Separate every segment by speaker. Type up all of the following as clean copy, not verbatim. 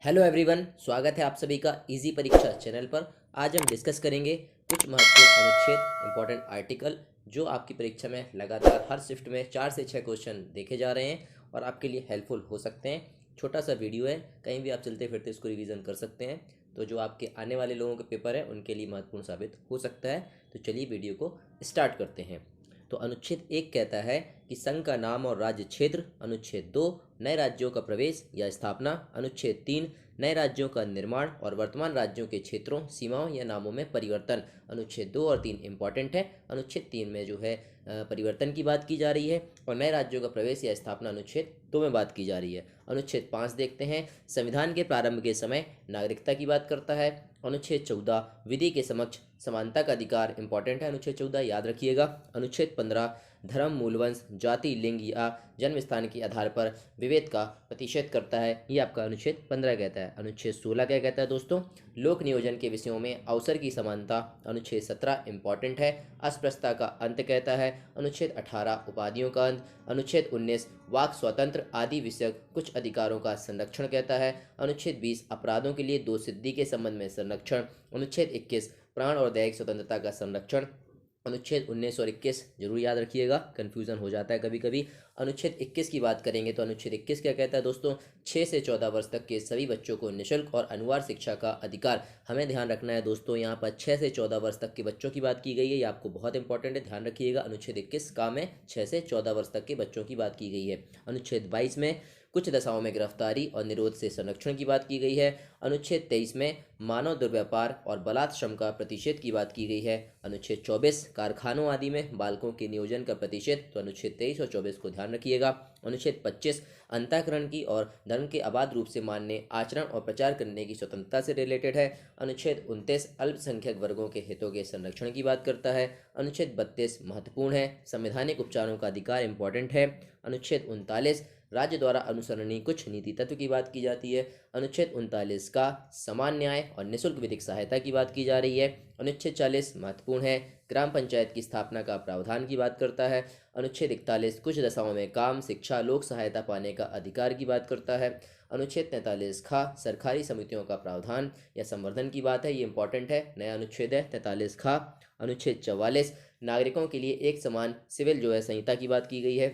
Speaker 1: Hello everyone, स्वागत है आप सभी का इजी परीक्षा चैनल पर। आज हम डिस्कस करेंगे कुछ महत्वपूर्ण अनुच्छेद, इंपॉर्टेंट आर्टिकल जो आपकी परीक्षा में लगातार हर शिफ्ट में 4 से 6 क्वेश्चन देखे जा रहे हैं और आपके लिए हेल्पफुल हो सकते हैं। छोटा सा वीडियो है, कहीं भी आप चलते फिरते इसको रिवीजन कर सकते हैं, तो जो आपके आने वाले लोगों के पेपर है उनके लिए महत्वपूर्ण साबित हो सकता है। तो चलिए वीडियो को स्टार्ट करते हैं। तो अनुच्छेद 1 कहता है कि संघ का नाम और राज्य क्षेत्र। अनुच्छेद 2 नए राज्यों का प्रवेश या स्थापना। अनुच्छेद 3 नए राज्यों का निर्माण और वर्तमान राज्यों के क्षेत्रों, सीमाओं या नामों में परिवर्तन। अनुच्छेद 2 और 3 इंपॉर्टेंट है। अनुच्छेद 3 में जो है परिवर्तन की बात की जा रही है और नए राज्यों का प्रवेश या स्थापना अनुच्छेद 2 में बात की जा रही है। अनुच्छेद 5 देखते हैं, संविधान के प्रारंभ के समय नागरिकता की बात करता है। अनुच्छेद 14 विधि के समक्ष समानता का अधिकार इंपॉर्टेंट है। अनुच्छेद 14 याद रखिएगा। अनुच्छेद 15 धर्म, मूलवंश, जाति, लिंग या जन्म स्थान के आधार पर विभेद का प्रतिषेध करता है। ये आपका अनुच्छेद 15 कहता है। अनुच्छेद 16 क्या कहता है दोस्तों? लोक नियोजन के विषयों में अवसर की समानता। अनुच्छेद 17 इंपॉर्टेंट है। अस्पृश्यता का अंत कहता है। अनुच्छेद 18 उपाधियों का अंत। अनुच्छेद 19 वाक स्वातंत्र आदि विषयक कुछ अधिकारों का संरक्षण कहता है। अनुच्छेद 20 अपराधों के लिए दोषसिद्धि के संबंध में संरक्षण। अनुच्छेद 21 प्राण और दैहिक स्वतंत्रता का संरक्षण। अनुच्छेद 19 और 21 जरूर याद रखिएगा, कन्फ्यूज़न हो जाता है कभी कभी। अनुच्छेद 21 की बात करेंगे तो अनुच्छेद 21 क्या कहता है दोस्तों? 6 से 14 वर्ष तक के सभी बच्चों को निःशुल्क और अनिवार्य शिक्षा का अधिकार। हमें ध्यान रखना है दोस्तों, यहाँ पर 6 से 14 वर्ष तक के बच्चों की बात की गई है, ये आपको बहुत इंपॉर्टेंट है, ध्यान रखिएगा। अनुच्छेद 21 का में 6 से 14 वर्ष तक के बच्चों की बात की गई है। अनुच्छेद 22 में कुछ दशाओं में गिरफ्तारी और निरोध से संरक्षण की बात की गई है। अनुच्छेद 23 में मानव दुर्व्यापार और बलात् श्रम का प्रतिषेध की बात की गई है। अनुच्छेद 24 कारखानों आदि में बालकों के नियोजन का प्रतिषेध। तो अनुच्छेद 23 और 24 को ध्यान रखिएगा। अनुच्छेद 25 अंतःकरण की और धर्म के अबाध रूप से मानने, आचरण और प्रचार करने की स्वतंत्रता से रिलेटेड है। अनुच्छेद 29 अल्पसंख्यक वर्गों के हितों के संरक्षण की बात करता है। अनुच्छेद 32 महत्वपूर्ण है, संवैधानिक उपचारों का अधिकार इंपॉर्टेंट है। अनुच्छेद 39 राज्य द्वारा अनुसरणीय कुछ नीति तत्व की बात की जाती है। अनुच्छेद 39 का समान न्याय और निःशुल्क विधिक सहायता की बात की जा रही है। अनुच्छेद 40 महत्वपूर्ण है, ग्राम पंचायत की स्थापना का प्रावधान की बात करता है। अनुच्छेद 41 कुछ दशाओं में काम, शिक्षा, लोक सहायता पाने का अधिकार की बात करता है। अनुच्छेद 43 खा सरकारी समितियों का प्रावधान या संवर्धन की बात है, ये इंपॉर्टेंट है, नया अनुच्छेद है 43 खा। अनुच्छेद 44 नागरिकों के लिए एक समान सिविल जो है संहिता की बात की गई है।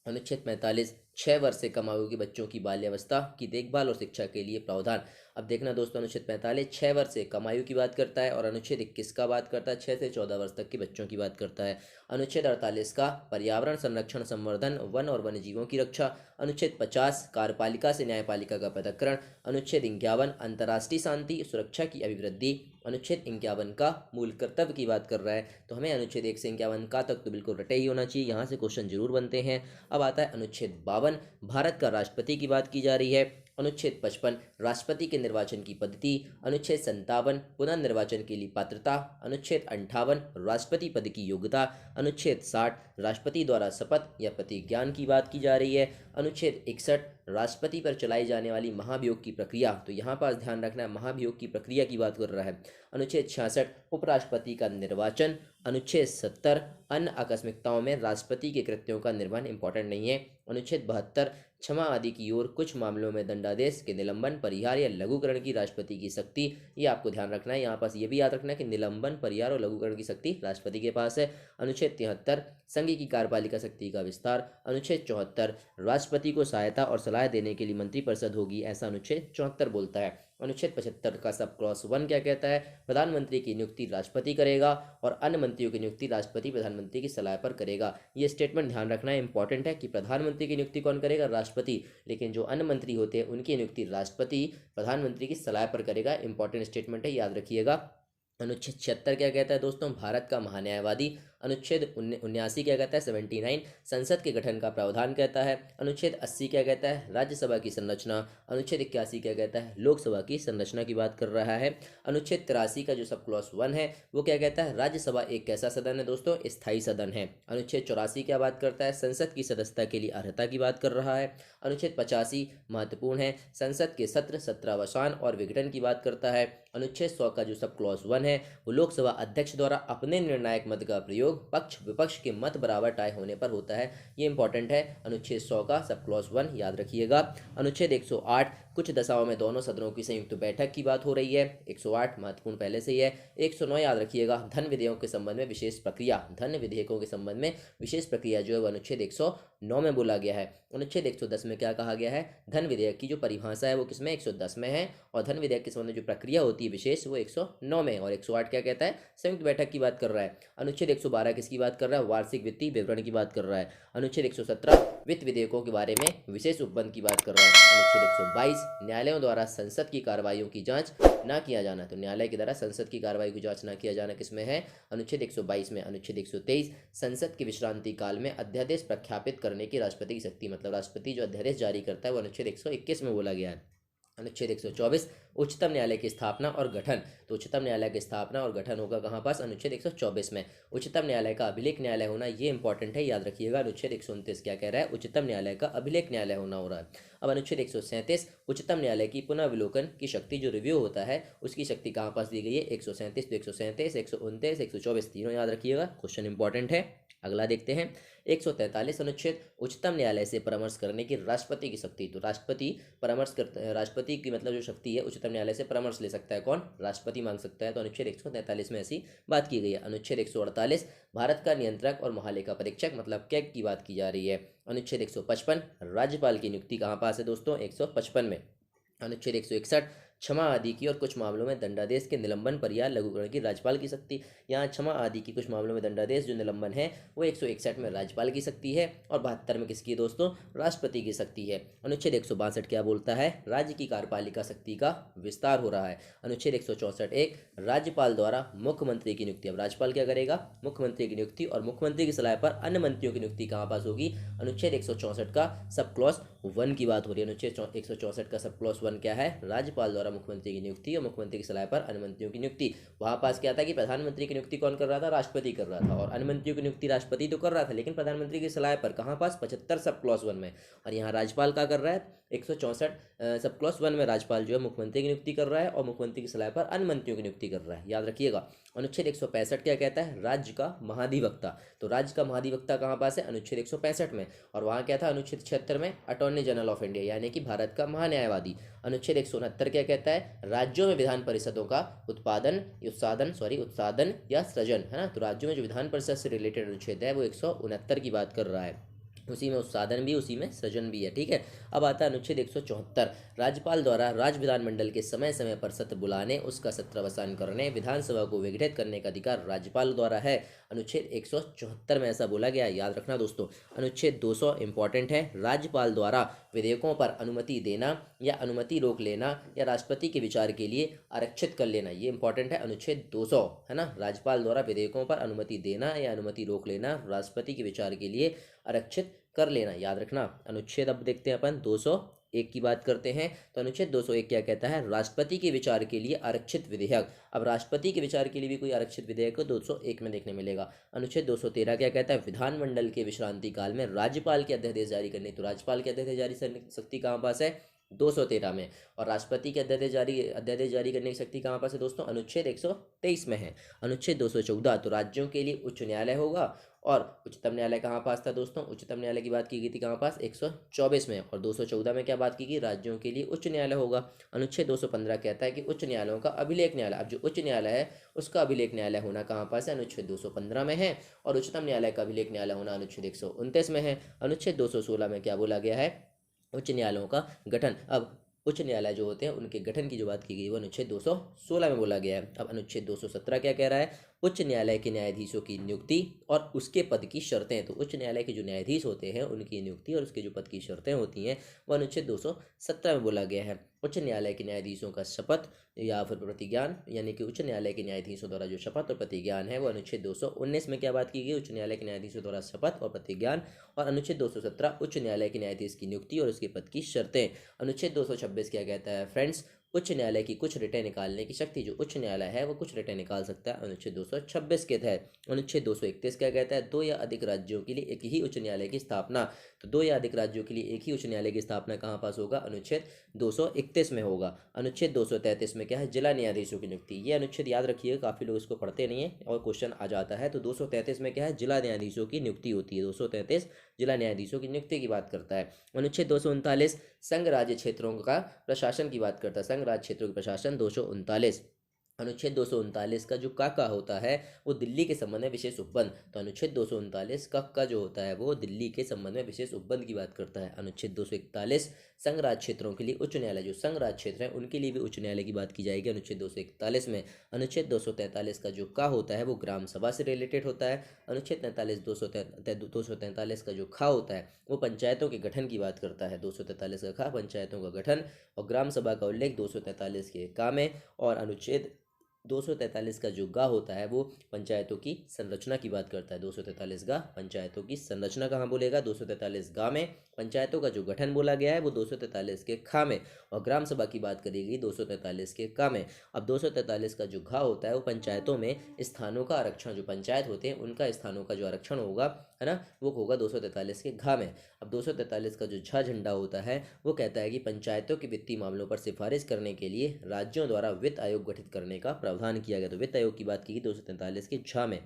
Speaker 1: अनुच्छेद 45 6 वर्ष से कम आयु के बच्चों की बाल्यावस्था की देखभाल और शिक्षा के लिए प्रावधान। अब देखना दोस्तों, अनुच्छेद 45 6 वर्ष से कम आयु की बात करता है और अनुच्छेद 21 का बात करता है 6 से 14 वर्ष तक के बच्चों की बात करता है। अनुच्छेद 48 का पर्यावरण संरक्षण, संवर्धन, वन और वन्य जीवों की रक्षा। अनुच्छेद 50 कार्यपालिका से न्यायपालिका का पृथक्करण। अनुच्छेद 51 अंतर्राष्ट्रीय शांति सुरक्षा की अभिवृद्धि। अनुच्छेद 51 का मूल कर्तव्य की बात कर रहा है, तो हमें अनुच्छेद 1 से 51 का तक तो बिल्कुल रटे ही होना चाहिए, यहाँ से क्वेश्चन जरूर बनते हैं। अब आता है अनुच्छेद 52 भारत का राष्ट्रपति की बात की जा रही है। अनुच्छेद 55 राष्ट्रपति के निर्वाचन की पद्धति। अनुच्छेद 57 पुनर्निर्वाचन के लिए पात्रता। अनुच्छेद 58 राष्ट्रपति पद की योग्यता। अनुच्छेद 60 राष्ट्रपति द्वारा शपथ या प्रतिज्ञान की बात की जा रही है। अनुच्छेद 61 राष्ट्रपति पर चलाई जाने वाली महाभियोग की प्रक्रिया, तो यहाँ पर ध्यान रखना है महाभियोग की प्रक्रिया की बात कर रहा है। अनुच्छेद 66 उपराष्ट्रपति का निर्वाचन। अनुच्छेद 70 अन्य आकस्मिकताओं में राष्ट्रपति के कृत्यों का निर्वहन इंपॉर्टेंट नहीं है। अनुच्छेद 72 क्षमा आदि की ओर कुछ मामलों में दंडादेश के निलंबन, परिहार या लघुकरण की राष्ट्रपति की शक्ति, ये आपको ध्यान रखना है। यहाँ पास ये भी याद रखना है कि निलंबन, परिहार और लघुकरण की शक्ति राष्ट्रपति के पास है। अनुच्छेद 73 संघ की कार्यपालिका शक्ति का विस्तार। अनुच्छेद 74 राष्ट्रपति को सहायता और सलाह देने के लिए मंत्रिपरिषद होगी, ऐसा अनुच्छेद 74 बोलता है। अनुच्छेद 75 का सब क्लॉज 1 क्या कहता है? प्रधानमंत्री की नियुक्ति राष्ट्रपति करेगा और अन्य मंत्रियों की नियुक्ति राष्ट्रपति प्रधानमंत्री की सलाह पर करेगा। ये स्टेटमेंट ध्यान रखना है, इंपॉर्टेंट है कि प्रधानमंत्री की नियुक्ति कौन करेगा? राष्ट्रपति, लेकिन जो अन्य मंत्री होते हैं उनकी नियुक्ति राष्ट्रपति प्रधानमंत्री की सलाह पर करेगा। इंपॉर्टेंट स्टेटमेंट है, याद रखिएगा। अनुच्छेद 76 क्या कहता है दोस्तों? भारत का महान्यायवादी। अनुच्छेद 79 क्या कहता है? 79 संसद के गठन का प्रावधान कहता है। अनुच्छेद 80 क्या कहता है? राज्यसभा की संरचना। अनुच्छेद 81 क्या कहता है? लोकसभा की संरचना की बात कर रहा है। अनुच्छेद 83 का जो सब क्लॉज 1 है वो क्या कहता है? राज्यसभा एक कैसा सदन है दोस्तों? स्थायी सदन है। अनुच्छेद 84 क्या बात करता है? संसद की सदस्यता के लिए अर्हता की बात कर रहा है। अनुच्छेद 85 महत्वपूर्ण है, संसद के सत्र, सत्रावसान और विघटन की बात करता है। अनुच्छेद 100 का जो सब क्लॉज 1 है वो लोकसभा अध्यक्ष द्वारा अपने निर्णायक मत का प्रयोग पक्ष विपक्ष के मत बराबर टाई होने पर होता है, ये इंपॉर्टेंट है। अनुच्छेद 100 का सब क्लॉज 1 याद रखिएगा। अनुच्छेद 108 कुछ दशाओं में दोनों सदनों की संयुक्त बैठक की बात हो रही है। 108 महत्वपूर्ण पहले से ही है। 109 याद रखिएगा, धन विधेयकों के संबंध में विशेष प्रक्रिया, धन विधेयकों के संबंध में विशेष प्रक्रिया जो है वह अनुच्छेद 109 में बोला गया है। अनुच्छेद 110 में क्या कहा गया है, धन विधेयक की जो परिभाषा है वो किसमें 110 में है, और धन विधेयक के संबंध में जो प्रक्रिया होती है विशेष वो 109 में, और 108 क्या कहता है, संयुक्त बैठक की बात कर रहा है। अनुच्छेद 112 किसकी बात कर रहा है, वार्षिक वित्तीय विवरण की बात कर रहा है। अनुच्छेद 117 वित्त विधेयकों के बारे में विशेष उपबंध की बात कर रहा है। अनुच्छेद 122 न्यायालयों द्वारा संसद की कार्रवाइयों की जांच ना किया जाना, तो न्यायालय के द्वारा संसद की कार्रवाई की जांच ना किया जाना किसमें है, अनुच्छेद 122 में। अनुच्छेद 123 संसद के विश्रांति काल में अध्यादेश प्रख्यापित करने की राष्ट्रपति की शक्ति, मतलब राष्ट्रपति जो अध्यादेश जारी करता है वो अनुच्छेद 121 में बोला गया है। अनुच्छेद 124 उच्चतम न्यायालय की स्थापना और गठन, तो उच्चतम न्यायालय की स्थापना और गठन होगा कहाँ पास, अनुच्छेद 124 में। उच्चतम न्यायालय का अभिलेख न्यायालय होना ये इंपॉर्टेंट है, याद रखिएगा। अनुच्छेद 129 क्या कह रहा है, उच्चतम न्यायालय का अभिलेख न्यायालय होना हो रहा है। अब अनुच्छेद 137 उच्चतम न्यायालय की पुनर्विलोकन की शक्ति, जो रिव्यू होता है उसकी शक्ति कहाँ पास दी गई है, 137, 137, 129, 124 तीनों याद रखिएगा, क्वेश्चन इंपॉर्टेंट है। अगला देखते हैं 143 अनुच्छेद उच्चतम न्यायालय से परामर्श करने की राष्ट्रपति की शक्ति, तो राष्ट्रपति परामर्श करते हैं, राष्ट्रपति की मतलब जो शक्ति है उच्चतम न्यायालय से परामर्श ले सकता है कौन, राष्ट्रपति मांग सकता है, तो अनुच्छेद 143 में ऐसी बात की गई है। अनुच्छेद 148 भारत का नियंत्रक और महालेखा परीक्षक मतलब कैग की बात की जा रही है। अनुच्छेद 155 राज्यपाल की नियुक्ति कहाँ पास है दोस्तों, 155 में। अनुच्छेद 161 क्षमा आदि की और कुछ मामलों में दंडादेश के निलंबन पर या लघुकरण की राज्यपाल की शक्ति, यहाँ क्षमा आदि की कुछ मामलों में दंडादेश जो निलंबन है वो 161 में राज्यपाल की शक्ति है, और 72 में किसकी है दोस्तों, राष्ट्रपति की शक्ति है। अनुच्छेद 162 क्या बोलता है, राज्य की कार्यपालिका शक्ति का विस्तार हो रहा है। अनुच्छेद 164 एक राज्यपाल द्वारा मुख्यमंत्री की नियुक्ति, अब राज्यपाल क्या करेगा, मुख्यमंत्री की नियुक्ति, और मुख्यमंत्री की सलाह पर अन्य मंत्रियों की नियुक्ति कहाँ पास होगी, अनुच्छेद 164 का सब क्लॉज 1 की बात हो रही है। अनुच्छेद 164 का सब क्लॉज 1 क्या है, राज्यपाल द्वारा मुख्यमंत्री की नियुक्ति और मुख्यमंत्री की सलाह पर अन्य मंत्रियों की नियुक्ति। वहां पास क्या था कि प्रधानमंत्री की नियुक्ति कौन कर रहा था, राष्ट्रपति कर रहा था, और अन्य मंत्रियों की नियुक्ति राष्ट्रपति तो कर रहा था, लेकिन प्रधानमंत्री की सलाह पर कहां पास 75 सब क्लॉज 1 में, और यहाँ राज्यपाल क्या कर रहा है 164 सब क्लॉज 1 में राज्यपाल जो है मुख्यमंत्री की नियुक्ति कर रहा है और मुख्यमंत्री की सलाह पर अन्य मंत्रियों की नियुक्ति कर रहा है, याद रखिएगा। अनुच्छेद 165 क्या कहता है, राज्य का महाधिवक्ता, तो राज्य का महाधिवक्ता कहाँ पास है, अनुच्छेद 165 में, और वहाँ क्या था अनुच्छेद 76 में अटॉर्नी जनरल ऑफ इंडिया यानी कि भारत का महान्यायवादी। अनुच्छेद 169 क्या कहता है, राज्यों में विधान परिषदों का उत्सादन या सृजन, है ना, तो राज्यों में जो विधान परिषद से रिलेटेड अनुच्छेद है वो 169 की बात कर रहा है, उसी में उत्सादन भी उसी में सृजन भी है, ठीक है। अब आता है अनुच्छेद 174 राज्यपाल द्वारा राज्य विधानमंडल के समय समय पर सत्र बुलाने, उसका सत्रावसान करने, विधानसभा को विघटित करने का अधिकार राज्यपाल द्वारा है। अनुच्छेद 174 में ऐसा बोला गया, याद रखना दोस्तों। अनुच्छेद 200 इंपॉर्टेंट है, राज्यपाल द्वारा विधेयकों पर अनुमति देना या अनुमति रोक लेना या राष्ट्रपति के विचार के लिए आरक्षित कर लेना, ये इंपॉर्टेंट है। अनुच्छेद 200 है ना, राज्यपाल द्वारा विधेयकों पर अनुमति देना या अनुमति रोक लेना, राष्ट्रपति के विचार के लिए आरक्षित कर लेना, याद रखना। अनुच्छेद अब देखते हैं अपन 201 की बात करते हैं, तो अनुच्छेद 201 क्या कहता है, राष्ट्रपति के विचार के लिए आरक्षित विधेयक। अब राष्ट्रपति के विचार के लिए भी कोई आरक्षित विधेयक को 201 में देखने मिलेगा। अनुच्छेद 213 क्या कहता है, विधानमंडल के विश्रांति काल में राज्यपाल के अध्यादेश जारी करने, तो राज्यपाल के अध्यादेश जारी करने की शक्ति कहाँ पास है, 213 में, और राष्ट्रपति के अध्यादेश जारी करने की शक्ति कहाँ पास है दोस्तों, अनुच्छेद 123 में है। अनुच्छेद 214 तो राज्यों के लिए उच्च न्यायालय होगा, और उच्चतम न्यायालय कहाँ पास था दोस्तों, उच्चतम न्यायालय की बात की गई थी कहाँ पास 124 में, और 214 में क्या बात की गई, राज्यों के लिए उच्च न्यायालय होगा। अनुच्छेद 215 कहता है कि उच्च न्यायालयों का अभिलेख न्यायालय, अब जो उच्च न्यायालय है उसका अभिलेख न्यायालय होना कहाँ पास है, अनुच्छेद 215 में है, और उच्चतम न्यायालय का अभिलेख न्यायालय होना अनुच्छेद 129 में है। अनुच्छेद 216 में क्या बोला गया है, उच्च न्यायालयों का गठन। अब उच्च न्यायालय जो होते हैं उनके गठन की जो बात की गई वो अनुच्छेद 216 में बोला गया है। अब अनुच्छेद 217 क्या कह रहा है, उच्च न्यायालय के न्यायाधीशों की नियुक्ति और उसके पद की शर्तें, तो उच्च न्यायालय के जो न्यायाधीश होते हैं उनकी नियुक्ति और उसके जो पद की शर्तें होती हैं वो अनुच्छेद 217 में बोला गया है। उच्च न्यायालय के न्यायाधीशों का शपथ या फिर प्रतिज्ञान, यानी कि उच्च न्यायालय के न्यायाधीशों द्वारा जो शपथ और प्रतिज्ञान है वो अनुच्छेद 219 में क्या बात की गई, उच्च न्यायालय के न्यायाधीशों द्वारा शपथ और प्रतिज्ञान, और अनुच्छेद 217 उच्च न्यायालय के न्यायाधीश की नियुक्ति और उसके पद की शर्तें। अनुच्छेद 226 क्या कहता है फ्रेंड्स, उच्च न्यायालय की कुछ रिटें निकालने की शक्ति, जो उच्च न्यायालय है वो कुछ रिटें निकाल सकता है अनुच्छेद 226 के तहत। अनुच्छेद 231 क्या कहता है, दो या अधिक राज्यों के लिए एक ही उच्च न्यायालय की स्थापना, तो दो या अधिक राज्यों के लिए एक ही उच्च न्यायालय की स्थापना कहाँ पास होगा, अनुच्छेद 231 में होगा। अनुच्छेद 233 में क्या है, जिला न्यायाधीशों की नियुक्ति, ये अनुच्छेद याद रखिएगा, काफ़ी लोग इसको पढ़ते नहीं है और क्वेश्चन आ जाता है। तो 233 में क्या है, जिला न्यायाधीशों की नियुक्ति होती है, 233 जिला न्यायाधीशों की नियुक्ति की बात करता है। अनुच्छेद 239 संघ राज्य क्षेत्रों का प्रशासन की बात करता है, संघ राज्य क्षेत्रों का प्रशासन 239। अनुच्छेद 239 का जो का होता है वो दिल्ली के संबंध में विशेष उपबंध, तो अनुच्छेद 239 का जो होता है वो दिल्ली के संबंध में विशेष उपबंध की बात करता है। अनुच्छेद 241 संघ राज्य क्षेत्रों के लिए उच्च न्यायालय, जो संघ राज्य क्षेत्र है उनके लिए भी उच्च न्यायालय की बात की जाएगी अनुच्छेद 241 में। अनुच्छेद 243 का जो का होता है वो ग्राम सभा से रिलेटेड होता है। अनुच्छेद 243 का जो खा होता है वो पंचायतों के गठन की बात करता है। 243 का खा पंचायतों का गठन और ग्राम सभा का उल्लेख 243 के का में। और अनुच्छेद 243 का जो गा होता है वो पंचायतों की संरचना की बात करता है। 243 गा पंचायतों की संरचना कहाँ बोलेगा, 243 गा में। पंचायतों का जो गठन बोला गया है वो 243 के खा में, और ग्राम सभा की बात करेगी 243 के का में। अब 243 का जो घा होता है वो पंचायतों में स्थानों का आरक्षण, जो पंचायत होते हैं उनका स्थानों का जो आरक्षण होगा, है ना, वो होगा 243 के घा में। अब 243 का जो झा झंडा होता है वो कहता है कि पंचायतों के वित्तीय मामलों पर सिफारिश करने के लिए राज्यों द्वारा वित्त आयोग गठित करने का प्रावधान किया गया। तो वित्त आयोग की बात की 243 के झा में।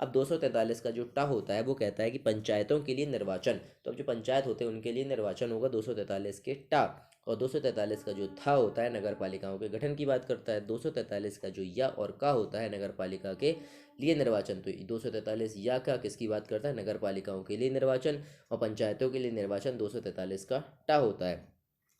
Speaker 1: अब 243 का जो टा होता है वो कहता है कि पंचायतों के लिए निर्वाचन, तो अब जो पंचायत होते हैं उनके लिए निर्वाचन होगा 243 के टा। और 243 का जो था होता है नगर पालिकाओं के गठन की बात करता है। 243 का जो या और का होता है नगर पालिका के लिए निर्वाचन, तो 243 या का किसकी बात करता है, नगर पालिकाओं के लिए निर्वाचन, और पंचायतों के लिए निर्वाचन 243 का टा होता है।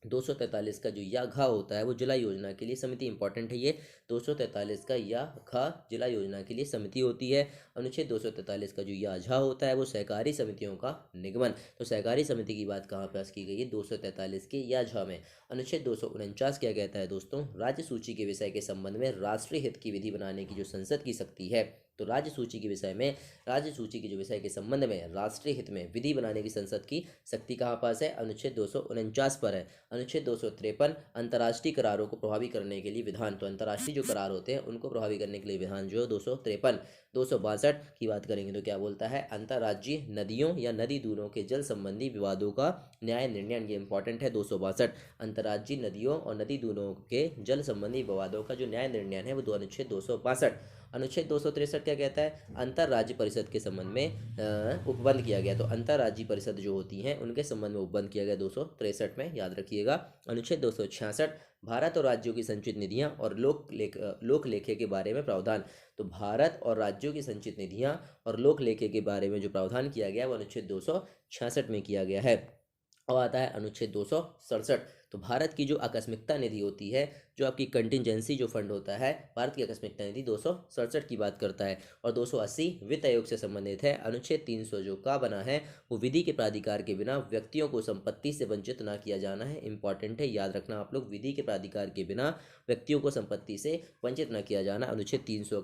Speaker 1: 243 का जो या घा होता है वो जिला योजना के लिए समिति, इंपॉर्टेंट है ये। 243 का या घा जिला योजना के लिए समिति होती है। अनुच्छेद 243 का जो या झा होता है वो सहकारी समितियों का निगमन, तो सहकारी समिति की बात कहाँ पास की गई है, 243 के या झा में। अनुच्छेद 249 क्या कहता है दोस्तों, राज्य सूची के विषय के संबंध में राष्ट्रीय हित की विधि बनाने की जो संसद की शक्ति है, तो राज्य सूची के विषय में, राज्य सूची के जो विषय के संबंध में राष्ट्रीय हित में विधि बनाने की संसद की शक्ति कहाँ पास है, अनुच्छेद 249 पर है। अनुच्छेद 253 अंतर्राष्ट्रीय करारों को प्रभावी करने के लिए विधान, तो अंतर्राष्ट्रीय जो करार होते हैं उनको प्रभावी करने के लिए विधान जो 253। 262 की बात करेंगे तो क्या बोलता है, अंतर्राज्यीय नदियों या नदी दूरों के जल संबंधी विवादों का न्याय निर्णय, ये इंपॉर्टेंट है 262। अंतर्राज्यीय नदियों और नदी दूरों के जल संबंधी विवादों का जो न्याय निर्णय है वो अनुच्छेद 262। अनुच्छेद 263 क्या कहता है, अंतर राज्य परिषद के संबंध में उपबंध किया गया, तो अंतर राज्य परिषद जो होती हैं उनके संबंध में उपबंध किया गया 263 में, याद रखिएगा। अनुच्छेद 266 भारत और राज्यों की संचित निधियां और लोक लेखे के बारे में प्रावधान, तो भारत और राज्यों की संचित निधियां और लोक लेखे के बारे में जो प्रावधान किया गया वो अनुच्छेद 266 में किया गया है। और आता है अनुच्छेद 267, तो भारत की जो आकस्मिकता निधि होती है, जो आपकी कंटिजेंसी जो फंड होता है, भारत की आकस्मिकता निधि 267 की बात करता है। और 280 वित्त आयोग से संबंधित है। अनुच्छेद 300 जो का बना है वो विधि के प्राधिकार के बिना व्यक्तियों को संपत्ति से वंचित ना किया जाना है, इंपॉर्टेंट है, याद रखना आप लोग, विधि के प्राधिकार के बिना व्यक्तियों को संपत्ति से वंचित न किया जाना, अनुच्छेद 300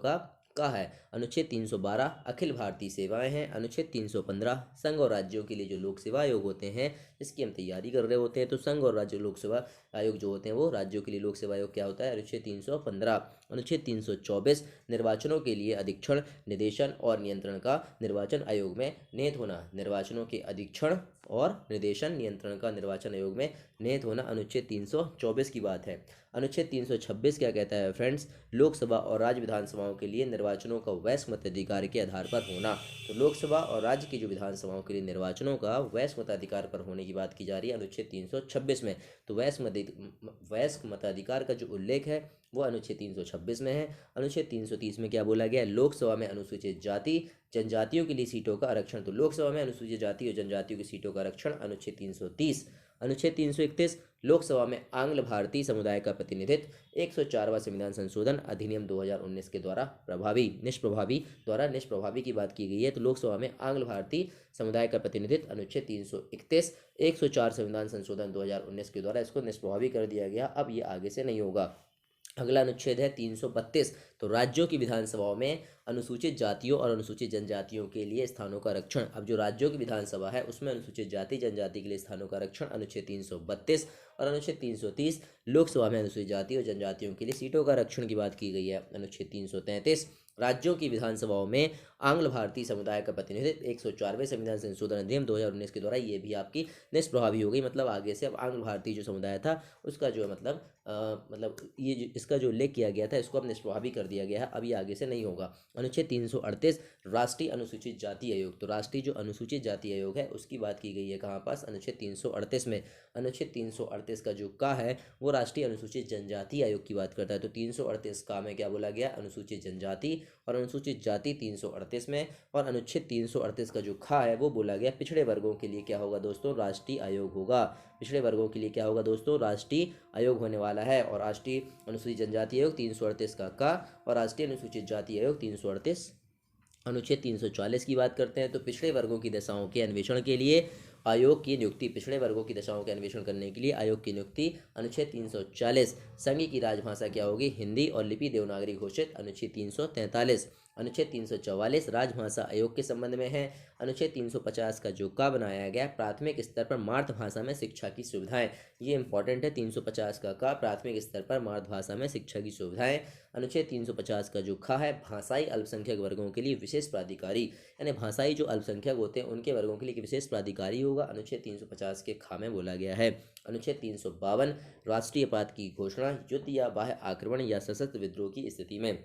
Speaker 1: का है। अनुच्छेद 312 अखिल भारतीय सेवाएं हैं। अनुच्छेद 315 संघ और राज्यों के लिए जो लोक सेवा आयोग होते हैं, इसकी हम तैयारी कर रहे होते हैं, तो संघ और राज्य लोक सेवा आयोग जो होते हैं वो राज्यों के लिए लोक सेवा आयोग क्या होता है, अनुच्छेद 315। अनुच्छेद 324 निर्वाचनों के लिए अधीक्षण, निदेशन और नियंत्रण का निर्वाचन आयोग में निहित होना, निर्वाचनों के अधीक्षण और निदेशन नियंत्रण का निर्वाचन आयोग में निहित होना, अनुच्छेद 324 की बात है। अनुच्छेद 326 क्या कहता है फ्रेंड्स, लोकसभा और राज्य विधानसभाओं के लिए निर्वाचनों का वयस्क मताधिकार के आधार पर होना, तो लोकसभा और राज्य की जो विधानसभाओं के लिए निर्वाचनों का वयस्क मताधिकार पर होने की बात की जा रही है अनुच्छेद 326 में। तो वयस्क मताधिकार का जो उल्लेख है वो अनुच्छेद 326 में है। अनुच्छेद 330 में क्या बोला गया, लोकसभा में अनुसूचित जाति जनजातियों के लिए सीटों का आरक्षण, तो लोकसभा में अनुसूचित जाति और जनजातियों की सीटों का आरक्षण, अनुच्छेद 330। अनुच्छेद 331 लोकसभा में आंग्ल भारतीय समुदाय का प्रतिनिधित्व, 104वां संविधान संशोधन अधिनियम 2019 के द्वारा निष्प्रभावी की बात की गई है, तो लोकसभा में आंग्ल भारतीय समुदाय का प्रतिनिधित्व, अनुच्छेद 331। 104 संविधान संशोधन 2019 के द्वारा इसको निष्प्रभावी कर दिया गया, अब ये आगे से नहीं होगा। अगला अनुच्छेद है 332, तो राज्यों की विधानसभाओं में अनुसूचित जातियों और अनुसूचित जनजातियों के लिए स्थानों का आरक्षण, अब जो राज्यों की विधानसभा है उसमें अनुसूचित जाति जनजाति के लिए स्थानों का आरक्षण, अनुच्छेद 332। और अनुच्छेद 330 लोकसभा में अनुसूचित जाति और जनजातियों के लिए सीटों का आरक्षण की बात की गई है, अनुच्छेद 333। राज्यों की विधानसभाओं में आंग्ल भारतीय समुदाय का प्रतिनिधित्व, 104वें संविधान संशोधन अधिनियम 2019 के द्वारा ये भी आपकी निष्प्रभावी हो गई, मतलब आगे से अब आंग्ल भारतीय जो समुदाय था उसका जो है मतलब मतलब इसका जो उल्लेख किया गया था इसको अब निष्प्रभावी कर दिया गया है, अब ये आगे से नहीं होगा। अनुच्छेद 338 राष्ट्रीय अनुसूचित जाति आयोग। तो राष्ट्रीय जो अनुसूचित जाति आयोग है उसकी बात की गई है कहाँ पास, अनुच्छेद 338 में। अनुच्छेद 338 का जो का है वो राष्ट्रीय अनुसूचित जनजाति आयोग की बात करता है। तो 338 का में क्या बोला गया, अनुसूचित जनजाति, और अनुसूचित जाति 338 में। और अनुच्छेद 338 का जो खा है वो बोला गया पिछड़े वर्गों के लिए क्या होगा दोस्तों, राष्ट्रीय आयोग होगा। पिछड़े वर्गों के लिए क्या होगा दोस्तों, राष्ट्रीय आयोग होने वाला है। और राष्ट्रीय अनुसूचित जनजाति आयोग 338 का और राष्ट्रीय अनुसूचित जाति आयोग 338। अनुच्छेद 340 की बात करते हैं तो पिछड़े वर्गों की दशाओं के अन्वेषण के लिए आयोग की नियुक्ति, पिछड़े वर्गों की दशाओं के अन्वेषण करने के लिए आयोग की नियुक्ति। अनुच्छेद 340 संघ की राजभाषा क्या होगी, हिंदी, और लिपि देवनागरी घोषित। अनुच्छेद 343 अनुच्छेद 344 राजभाषा आयोग के संबंध में है। अनुच्छेद 350 का जो का बनाया गया प्राथमिक स्तर पर मातृभाषा में शिक्षा की सुविधाएं, ये इंपॉर्टेंट है। 350 का प्राथमिक स्तर पर मातृभाषा में शिक्षा की सुविधाएं। अनुच्छेद 350 का जो खा है भाषाई अल्पसंख्यक वर्गों के लिए विशेष प्राधिकारी, यानी भाषाई जो अल्पसंख्यक होते हैं उनके वर्गों के लिए विशेष प्राधिकारी होगा, अनुच्छेद 350 के खा में बोला गया है। अनुच्छेद 352 राष्ट्रीय आपात की घोषणा युद्ध या बाह्य आक्रमण या सशस्त्र विद्रोह की स्थिति में।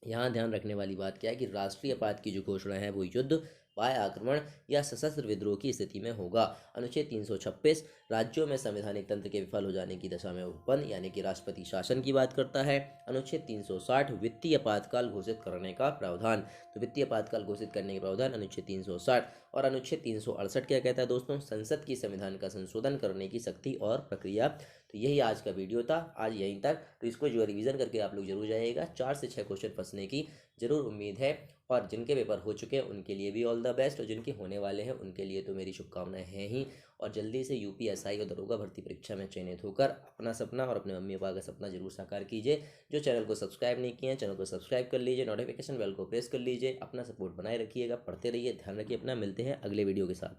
Speaker 1: यहाँ ध्यान रखने वाली बात क्या है कि राष्ट्रीय आपात की जो घोषणा है वो युद्ध, बाह्य आक्रमण या सशस्त्र विद्रोह की स्थिति में होगा। अनुच्छेद 356 राज्यों में संवैधानिक तंत्र के विफल हो जाने की दशा में उत्पन्न, यानी कि राष्ट्रपति शासन की बात करता है। अनुच्छेद 360 वित्तीय आपातकाल घोषित करने का प्रावधान, तो वित्तीय आपातकाल घोषित करने का प्रावधान अनुच्छेद 360। और अनुच्छेद 368 क्या कहता है दोस्तों, संसद की संविधान का संशोधन करने की शक्ति और प्रक्रिया। तो यही आज का वीडियो था, आज यहीं तक। तो इसको जो रिवीजन करके आप लोग जरूर जाइएगा, 4 से 6 क्वेश्चन फंसने की जरूर उम्मीद है। और जिनके पेपर हो चुके हैं उनके लिए भी ऑल द बेस्ट, और जिनके होने वाले हैं उनके लिए तो मेरी शुभकामनाएं हैं ही। और जल्दी से यूपीएसआई और दरोगा भर्ती परीक्षा में चयनित होकर अपना सपना और अपने मम्मी पापा का सपना जरूर साकार कीजिए। जो चैनल को सब्सक्राइब नहीं किए हैं चैनल को सब्सक्राइब कर लीजिए, नोटिफिकेशन बेल को प्रेस कर लीजिए। अपना सपोर्ट बनाए रखिएगा, पढ़ते रहिए, ध्यान रखिए अपना। मिलते हैं अगले वीडियो के साथ।